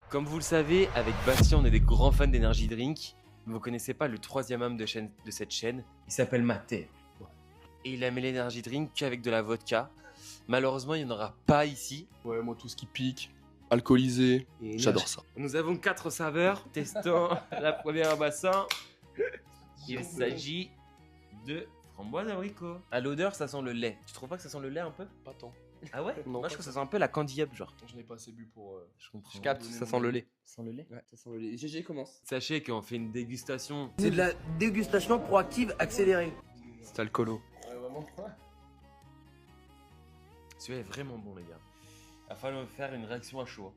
Comme vous le savez, avec Bastien, on est des grands fans d'énergie drink. Mais vous connaissez pas le troisième homme de cette chaîne. Il s'appelle Matteo. Et il a mis l'énergie drink qu'avec de la vodka. Malheureusement, il n'y en aura pas ici. Ouais, moi tout ce qui pique, alcoolisé, Et j'adore ça. Nous avons 4 saveurs. Testons la première bassin. Il s'agit de framboise abricot. À l'odeur, ça sent le lait. Tu trouves pas que ça sent le lait un peu? Pas tant. Ah ouais? Non, Moi, pas je trouve que ça tant. sent un peu la candy up, genre. Je n'ai pas assez bu pour. Je comprends. Je capte, ça sent le lait. Ça sent le lait? Ouais, ça sent le lait. GG commence. Sachez qu'on fait une dégustation. C'est de la dégustation proactive accélérée. C'est alcoolo. Ouais, vraiment. Celui-là est vraiment bon, les gars. Il va falloir faire une réaction à chaud.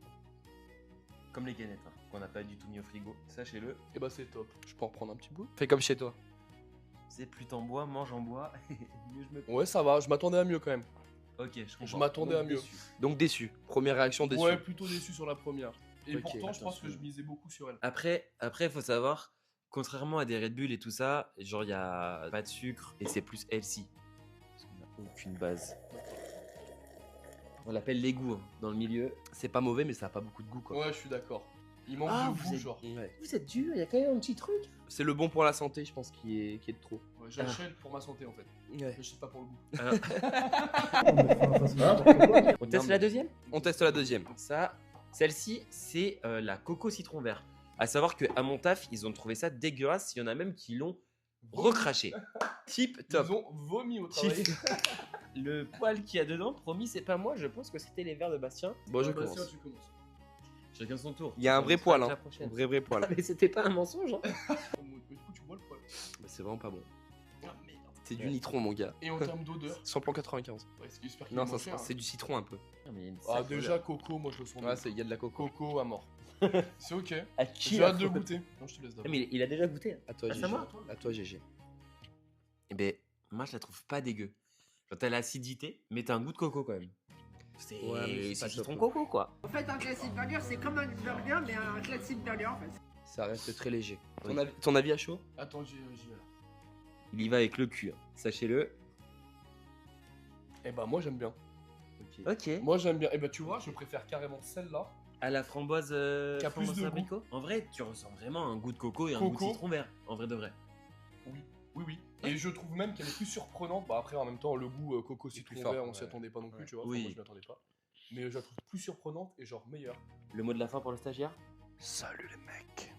Comme les canettes, hein, qu'on n'a pas du tout mis au frigo. Sachez-le. Et bah c'est top. Je peux en prendre un petit bout. Fais comme chez toi. C'est plus t'en bois, mange en bois. Mieux je me. Ouais, ça va. Je m'attendais à mieux quand même. Ok, je comprends. Je m'attendais à Donc, mieux. déçu. Donc déçu. Première réaction déçu. Ouais, plutôt déçu sur la première. Et Ok, pourtant, je pense que attention. je misais beaucoup sur elle. Après, faut savoir, contrairement à des Red Bull et tout ça, genre il y a pas de sucre et c'est plus healthy. Parce qu'on n'a aucune base. On l'appelle l'égout hein, dans le milieu. C'est pas mauvais, mais ça a pas beaucoup de goût quoi. Ouais, je suis d'accord. Il manque Ah, de vous goût, êtes- genre. Ouais. Vous êtes dur, il y a quand même un petit truc. C'est le bon pour la santé, je pense, qui est de trop. Ouais, j'achète pour ma santé en fait. Ouais. Je sais pas pour le goût. On teste la deuxième? On teste la deuxième. Ça, celle-ci, c'est la coco citron vert. À savoir que à mon taf, ils ont trouvé ça dégueulasse. Il y en a même qui l'ont recraché. Tip top. Ils ont vomi au travail. Le poil qu'il y a dedans, promis, c'est pas moi. Je pense que c'était les verres de Bastien. Bon, je Ouais, Bastien, commence. tu commences. Chacun son tour. Il y a un On vrai sera poil, avec hein. la prochaine. Vrai poil. Mais c'était pas un mensonge. Hein. Mais du coup, tu bois le poil. Bah, c'est vraiment pas bon. Ah merde. C'est du nitron, mon gars. Et en termes d'odeur, Samplon 95. ouais, j'espère qu'il Non, est moins ça, cher, hein. c'est du citron un peu. Mais il y a une Ah, sacrée déjà, coco, moi je le sens. Ouais, il y a de la coco. Coco à mort. C'est ok. À qui J'ai la hâte de faute? goûter. Non, je te laisse Ah, d'abord. mais il a déjà goûté. À toi, Ah, c'est GG. à moi À toi, GG. Eh ben, moi je la trouve pas dégueu. Genre t'as l'acidité, mais t'as un goût de coco quand même. C'est Ouais, mais c'est pas citron top. coco quoi. En fait, un classique burger, c'est comme un burger, mais un classique burger en fait. Ça reste très léger. Oui. Ton avis à chaud? Attends, j'y vais là. Il y va avec le cul, hein. Sachez-le. Eh bah, moi j'aime bien. Ok. Moi j'aime bien. Eh bah, tu vois, je préfère carrément celle-là. À la framboise, Qui a plus framboise de goût. abricot. En vrai, tu ressens vraiment un goût de coco et un Coco. goût de citron vert. En vrai de vrai. Oui, oui. Et je trouve même qu'elle est plus surprenante. Bah, après, en même temps, le goût coco citron plus fort, vert, on s'y ouais. attendait pas non plus, Ouais. tu vois. Oui. Enfin, moi je m'y attendais pas. Mais je la trouve plus surprenante et genre meilleure. Le mot de la fin pour le stagiaire? Salut les mecs.